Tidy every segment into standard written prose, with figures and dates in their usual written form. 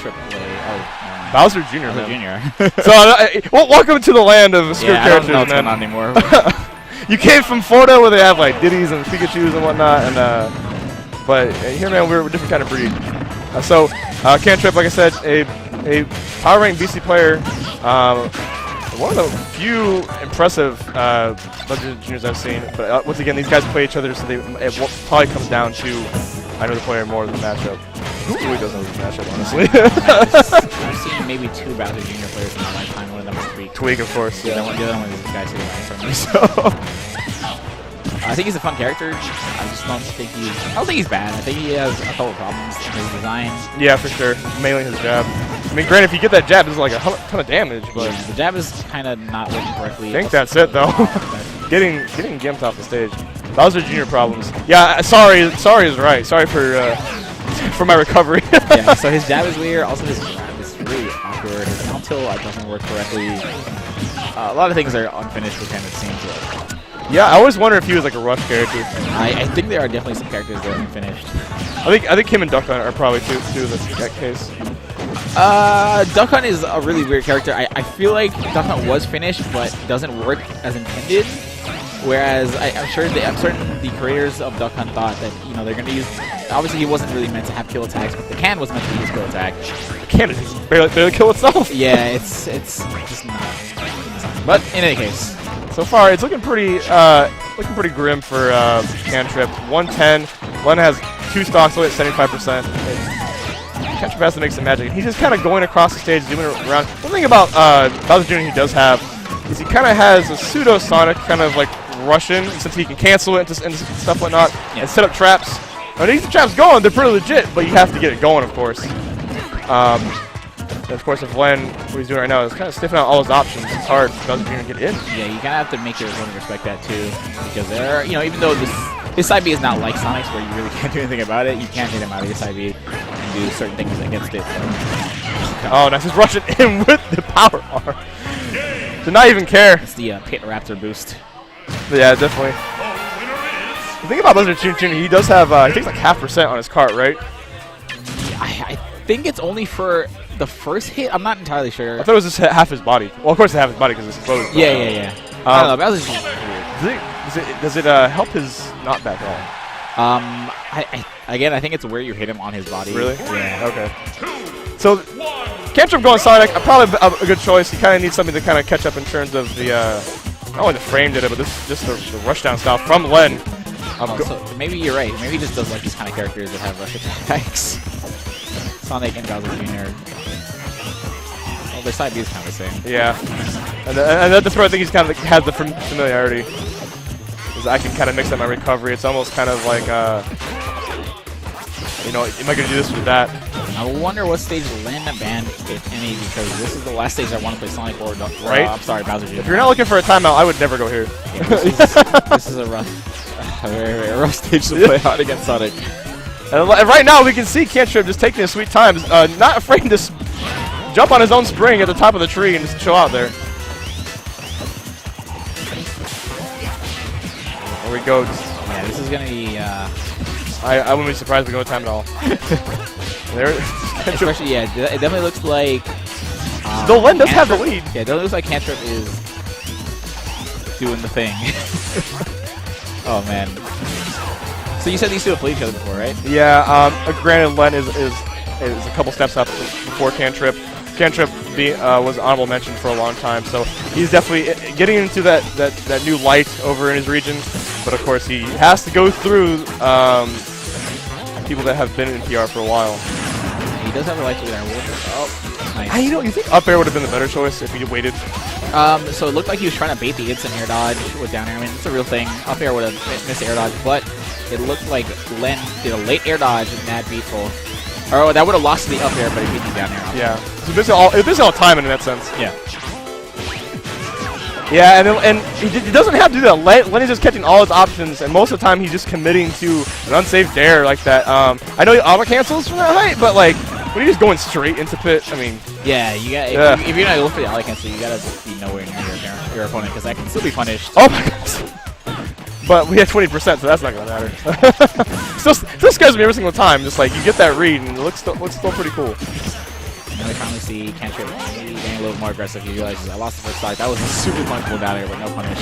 Kantrip play? Oh, Bowser Jr. Bowser man. Jr. So, well, welcome to the land of obscure characters, I don't know what's man. going on anymore. You came from Florida where they have like Diddy's and Pikachu's and whatnot, and but here, man, we're a different kind of breed. Kantrip, like I said, a power ranked BC player, one of the few impressive Legend Juniors I've seen. But once again, these guys play each other, so it probably comes down to I know the player more than the matchup. Who really doesn't know the matchup, honestly? I've seen maybe 2 Bowser Jr. players in my lifetime. One of them was Tweak. Tweak, of course. Yeah. The other one is this guy sitting right in front of me. So I think he's a fun character. I just don't think I don't think he's bad. I think he has a couple problems in his design. Yeah, for sure. Mainly his jab. I mean, granted, if you get that jab, it's like a ton of damage, but yeah, the jab is kind of not working correctly. I think that's it, though. getting gimped off the stage. Bowser Jr. problems. Yeah, sorry is right. Sorry for my recovery. Yeah, so his jab is weird. Also, his grab is really awkward. His down tilt doesn't work correctly. A lot of things are unfinished with him, it seems like. Yeah, I always wonder if he was like a rush character. I think there are definitely some characters that are unfinished. I think him and Duck Hunt are probably two in that case. Duck Hunt is a really weird character. I feel like Duck Hunt was finished, but doesn't work as intended. Whereas I'm certain the creators of Duck Hunt thought that they're going to use. Obviously, he wasn't really meant to have kill attacks, but the can was meant to use kill attack. The can is barely kill itself. Yeah, it's just not. But in any case, so far it's looking pretty grim for Kantrip. 110. Len has 2 stocks away at 75%. Kantrip has to make some magic. He's just kind of going across the stage, zooming around. One thing about Bowser Jr. he does have is he kind of has a pseudo Sonic kind of like Russian, since he can cancel it and stuff whatnot, and set up traps. Now these traps going, they're pretty legit, but you have to get it going, of course. And of course, if Len, what he's doing right now, is kind of sniffing out all his options. It's hard for Bowser Jr. to get in. Yeah, you kind of have to make your opponent respect that too, because there, even though this side B is not like Sonic's, where you really can't do anything about it, you can hit him out of your side B and do certain things against it. Oh, nice! Just rushing in with the power arm. To not even care. It's the Pit Raptor boost. Yeah, definitely. The thing about Bowser Jr., he does have, he takes like 0.5% on his cart, right? I think it's only for the first hit. I'm not entirely sure. I thought it was just half his body. Well, of course, it's half his body because it's exposed. Yeah. I don't know. Bowser's weird. Does it help his not back at all? Again, I think it's where you hit him on his body. Really? Yeah. Okay. So, Kantrip going Sonic, probably a good choice. He kind of needs something to kind of catch up in terms of the, not only the frame did it, but just the rushdown style from Len. So maybe you're right. Maybe he just does like these kind of characters that have rush attacks. Sonic and Bowser Jr. Well, their side B is kind of the same. Yeah. And that's where I think he's kind of has the familiarity. Is I can kind of mix up my recovery. It's almost kind of like, am I going to do this with that? I wonder what stage Len banned, if any, because this is the last stage I want to play Sonic or right? I'm sorry, Bowser Jr. If you're not looking for a timeout, I would never go here. Yeah, this is a very rough stage to play out against Sonic. And right now, we can see Kantrip just taking his sweet time, not afraid to jump on his own spring at the top of the tree and just chill out there. There we go. Yeah, this is going to be... I wouldn't be surprised if we go time at all. There, especially, yeah, it definitely looks like... Though Len does have the lead. Yeah, it definitely looks like Kantrip is doing the thing. Oh, man. So you said these two have played each other before, right? Yeah, granted, Len is a couple steps up before Kantrip. Kantrip was honorable mention for a long time, so he's definitely getting into that new light over in his region. But of course, he has to go through people that have been in PR for a while. He does have a light to there. Oh, nice. You think up air would have been the better choice if he waited? So it looked like he was trying to bait the instant air dodge with down air. I mean, it's a real thing. Up air would have missed the air dodge, but it looked like Len did a late air dodge and Mad beatful. Or that would have lost the up air, but he beat the down air. Yeah. So this is all timing in that sense. Yeah. Yeah, and he doesn't have to do that. Len is just catching all his options, and most of the time he's just committing to an unsafe dare like that. I know he auto cancels from that height, but like when he's just going straight into pit, I mean. Yeah, you got. If you're not going for the auto cancel, you gotta be nowhere near your opponent because that can still be punished. Oh my gosh. But we had 20%, so that's not gonna matter. still scares me every single time. Just like you get that read, and it looks still pretty cool. And we finally see Kantrip getting a little more aggressive. He realizes I lost the first stock. That was a super punchable down air, but no punish.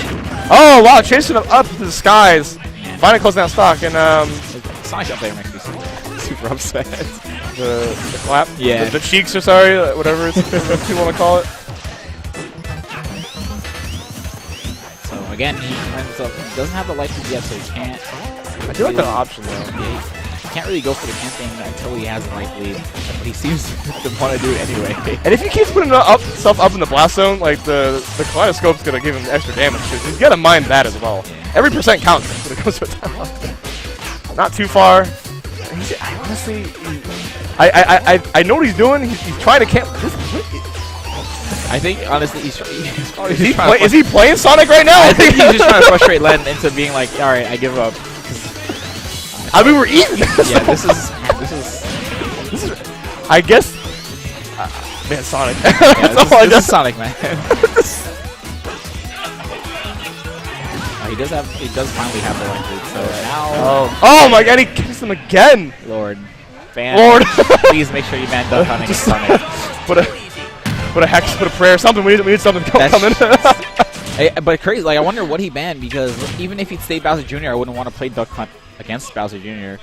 Oh, wow. Chasing him up to the skies. Finally closing that stock. And Sonic up there makes me super upset. The clap? Yeah. The cheeks, or sorry, whatever you want to call it. So again, he doesn't have the light speed yet, so he can't. I do like that option, though. Yeah, he can't really go for the can thing until he has the light lead, but he seems to want to do it anyway. And if he keeps putting himself up in the blast zone, like the kaleidoscope's gonna give him extra damage. He's gotta mind that as well. Every percent counts when it comes to attack. Not too far. Honestly, I know what he's doing. He's trying to camp. I think honestly, he's probably is he playing Sonic right now? I think he's just trying to frustrate Len into being like, all right, I give up. I mean, we're even. Yeah, this is. I guess. Man, Sonic. Yeah, this is Sonic, man. He does finally have the light lead. So now. Oh my God! He kills him again. Lord, please make sure you ban Duck Hunting against Sonic. Put a hex, put a prayer, something. We need something coming. But crazy, like I wonder what he banned, because even if he'd stayed Bowser Jr., I wouldn't want to play Duck Hunt against Bowser Jr.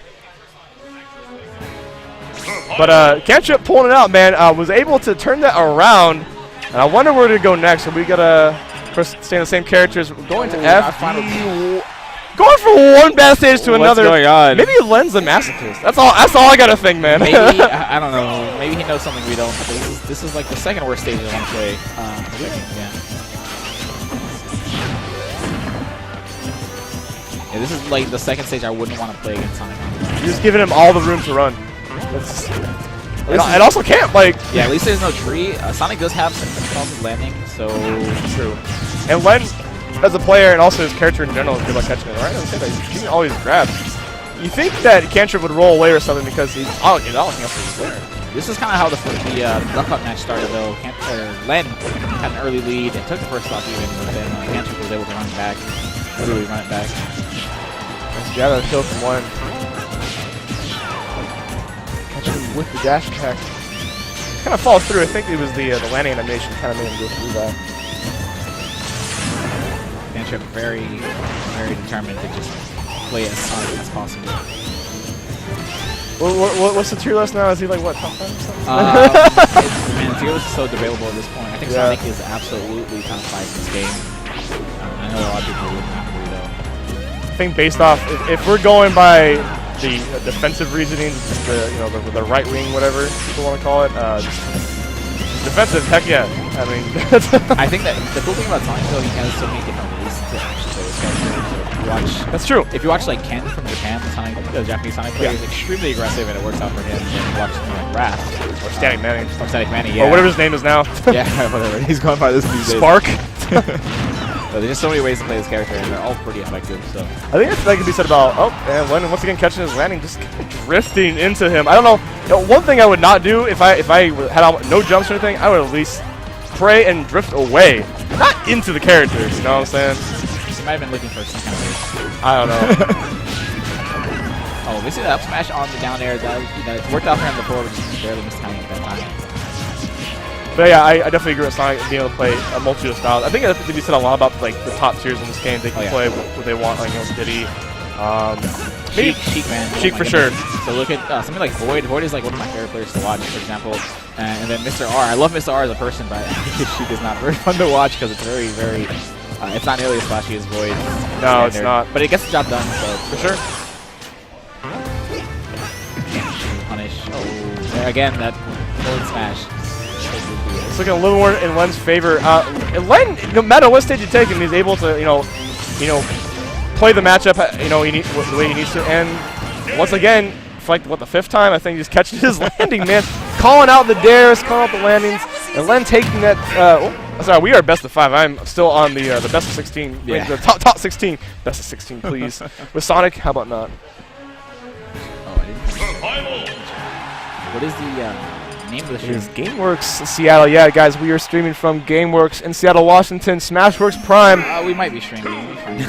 But Kantrip pulling it out, man, was able to turn that around, and I wonder where to go next. So we gotta stay in the same characters. We're going to F. Going from one bad stage to another. What's going on? Maybe Len's a masochist. That's all I gotta think, man. Maybe I don't know. Maybe he knows something we don't. This is like the second worst stage I want to play. Yeah, this is like the second stage I wouldn't want to play against Sonic. You're just giving him all the room to run. And also camp, like. Yeah, at least there's no tree. Sonic does have some difficulty landing, so. True. And Len, as a player and also his character in general, is good at catching it. Right? He can always grab. You think that Kantrip would roll away or something because he's not looking up for his there. This is kind of how the Duck Hunt match started, though. Len had an early lead and took the first stock even, but then Kantrip was able to run it back. Literally run it back. Yeah, that kill from one. Catch him with the dash attack. Kind of falls through. I think it was the landing animation kind of made him go through that. Kantrip very, very determined to just play as Sonic as possible. What's the tier list now? Is he like what, top 10 or something? Man, the tier list is so debatable at this point. I think Sonic is absolutely top 5 in this game. I know a lot of people would not agree though. I think based off, if we're going by the defensive reasoning, the right wing, whatever people want to call it, defensive, heck yeah. I mean, I think that the cool thing about Sonic though, he has so many different ways to actually play his character. That's true. If you watch like Ken from Japan, the Japanese Sonic player is extremely aggressive and it works out for him. And if you watch something like Wrath or Static Manny, yeah, or whatever his name is now. Yeah, whatever. He's going by this these days. Spark. So there's just so many ways to play this character, and they're all pretty effective. So I think that could be said about and Len once again catching his landing, just kind of drifting into him. I don't know. One thing I would not do if I had no jumps or anything, I would at least pray and drift away, not into the characters. You know what I'm saying? He might have been looking for some kind of. I don't know. Oh, we see the up smash on the down air. That it's worked out for him before, but just barely missed timing at that time. But yeah, I definitely agree with Sonic being able to play a multitude of styles. I think that we said a lot about like the top tiers in this game. They can play what they want, like Diddy, Sheik, man. Sheik for sure. So look at something like Void. Void is like one of my favorite players to watch, for example. And then Mr. R. I love Mr. R as a person, but I think Sheik is not very fun to watch because it's very, very. It's not nearly as flashy as Void. No, it's not. But it gets the job done. So for sure. Punish. Oh, again that forward smash. It's looking a little more in Len's favor. Len, no matter what stage you take him, he's able to, play the matchup, the way he needs to. And once again, for like the 5th time, I think he's catching his landing, man, calling out the dares, calling out the landings, and Len taking that. Sorry, we are best of 5. I'm still on the best of 16. Yeah. The top 16. Best of 16, please. With Sonic, how about not? Oh, I didn't. What is the name of the show? It is GameWorks Seattle. Yeah, guys, we are streaming from GameWorks in Seattle, Washington. Smashworks Prime. We might be streaming. We'll be fine.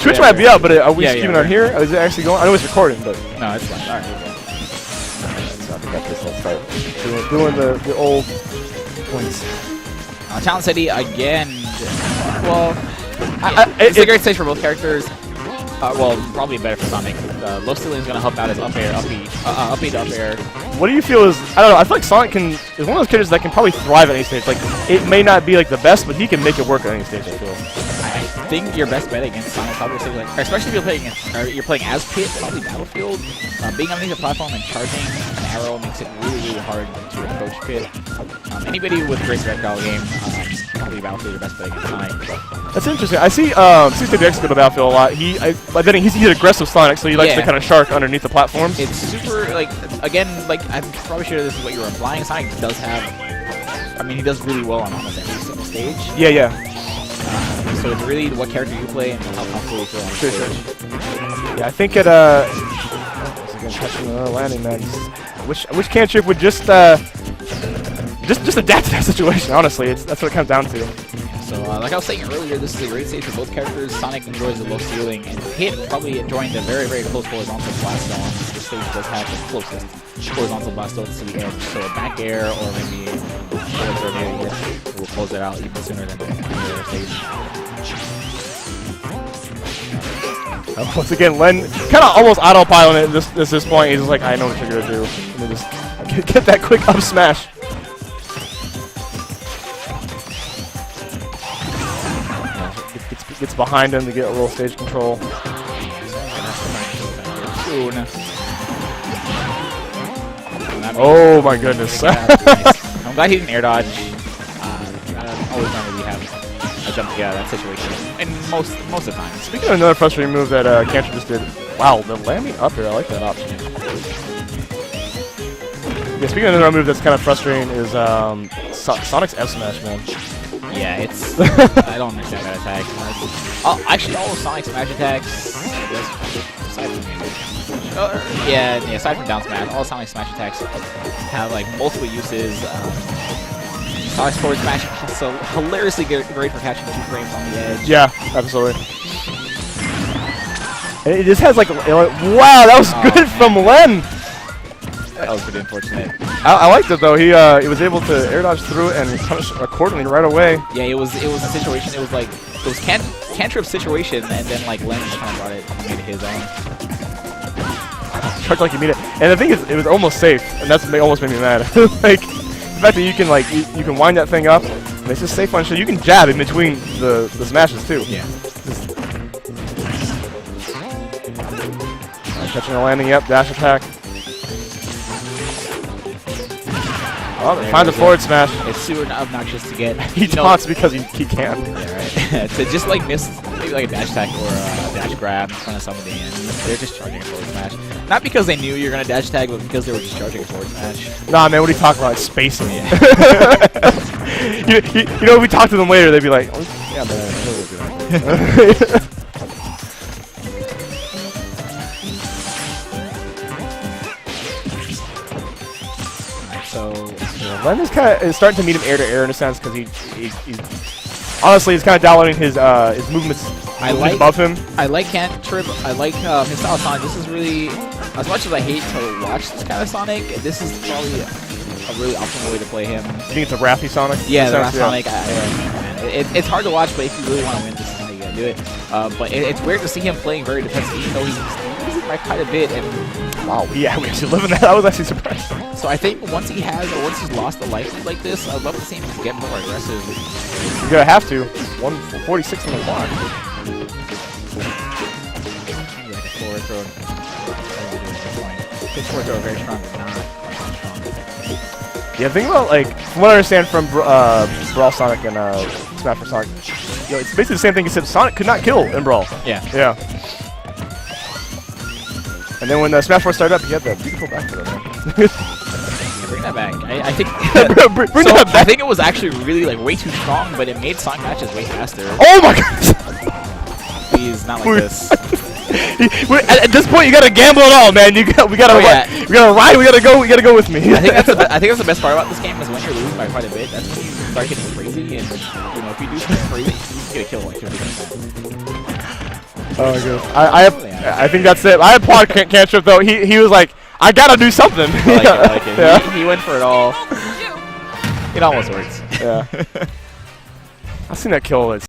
Twitch might be up, but are we streaming on here? Is it actually going? I know it's recording, but no, it's fine. All right. got this. Let's start doing the old points. Talent City again. Well, it's a great stage for both characters. Well, probably better for Sonic. Low ceiling is going to help out his up air, up B to up air. What do you feel is, I don't know, I feel like Sonic is one of those characters that can probably thrive at any stage. Like, it may not be like the best, but he can make it work at any stage, I feel. I think your best bet against Sonic, obviously, like, especially if you're playing against, or you're playing as Pit, probably Battlefield. Being underneath the platform and charging an arrow makes it really, really hard to approach Pit. Anybody with great projectile game, probably Battlefield your best bet against Sonic. That's interesting. I see C-Stage go to Battlefield a lot. But then he's aggressive Sonic, so he likes to kind of shark underneath the platforms. It's super, like, again, like, I'm probably sure this is what you were implying. Sonic does have, I mean, he does really well on almost every single stage. Yeah, yeah. So it's really what character you play and how comfortable you feel on the stage. Yeah, I think it, again, touching the landing, man. Wish Kantrip would just adapt to that situation, honestly. That's what it comes down to. So, like I was saying earlier, this is a great stage for both characters. Sonic enjoys the low ceiling, and Pit probably enjoying the very, very close horizontal blast zone. This stage does have the closest horizontal blast zone to the edge, so a back air or maybe forward tornado will close it out even sooner than the other stage. Once again, Len kind of almost autopiloting it at this point. He's just like, I know what you're going to do. And then just get that quick up smash. Gets behind him to get a little stage control. Oh my goodness. I'm glad he didn't air dodge. Always don't really have a jump to get out of that situation. And most of the time. Speaking of another frustrating move that Kantrip just did. Wow, the Lemmy up here, I like that option. Yeah, speaking of another move that's kind of frustrating is Sonic's F smash, man. Yeah, it's. I don't understand that attack. Actually, all of Sonic's smash attacks. Aside from aside from down smash, all Sonic smash attacks have like multiple uses. Sonic's forward smash is also hilariously great for catching 2 frames on the edge. Yeah, absolutely. And it just has like, wow, that was good from Len. That was pretty unfortunate. I liked it though. He was able to air dodge through it and punish accordingly right away. Yeah, it was a situation. It was like it was Kantrip's situation, and then like Len just kind of brought it and made it his own. Charge like you mean it. And the thing is, it was almost safe, and that's almost made me mad. Like the fact that you can like you can wind that thing up, and it's just safe on shit. You can jab in between the smashes too. Yeah. Catching a landing, yep, dash attack. Oh, find the forward smash. It's super obnoxious to get. He taunts because he can. Yeah, right. To just like miss maybe like a dash attack or a dash grab in front of somebody, and they're just charging a forward smash. Not because they knew you were gonna dash tag, but because they were just charging a forward smash. Nah, man, what are you talking about? Like, spacing. Yeah. you know, if we talk to them later, they'd be like, oh, yeah, man. Len is kind of starting to meet him air to air in a sense because he's honestly he's kind of downloading his movements above him. I like Kantrip. I like his style of Sonic. This is really, as much as I hate to watch this kind of Sonic, this is probably a really optimal way to play him. You think it's a Wrathy Sonic? Yeah, the Wrathy Sonic. It's hard to watch, but if you really want to win, this is how you gotta do it. But it's weird to see him playing very defensive, even though he's using by quite a bit. And wow, yeah, we actually live in that. I was actually surprised. So I think once he's lost a life like this, I'd love to see him get more aggressive. You're gonna have to. 146 on the clock. Like a forward throw. His forward throw very strong, but not strong. Yeah, think about like from what I understand from Brawl Sonic and Smash for Sonic, you know, it's basically the same thing except Sonic could not kill in Brawl. Yeah. Yeah. And then when Smash 4 started up, he had that beautiful back throw. Bring that back. I think. bring that back. I think it was actually really like way too strong, but it made Sonic matches way faster. Oh my goodness! Please, not like this. At this point, you gotta gamble it all, man. We gotta ride. We gotta go with me. I think that's the best part about this game is when you're losing by quite a bit. That's when you start getting crazy, and you know if you do something crazy, you get a kill like 50%. Oh my goodness. I think that's it. I applaud Kantrip though. He was like, I gotta do something. I like it. I like it. Yeah. He went for it all. It almost works. Yeah. I've seen that kill.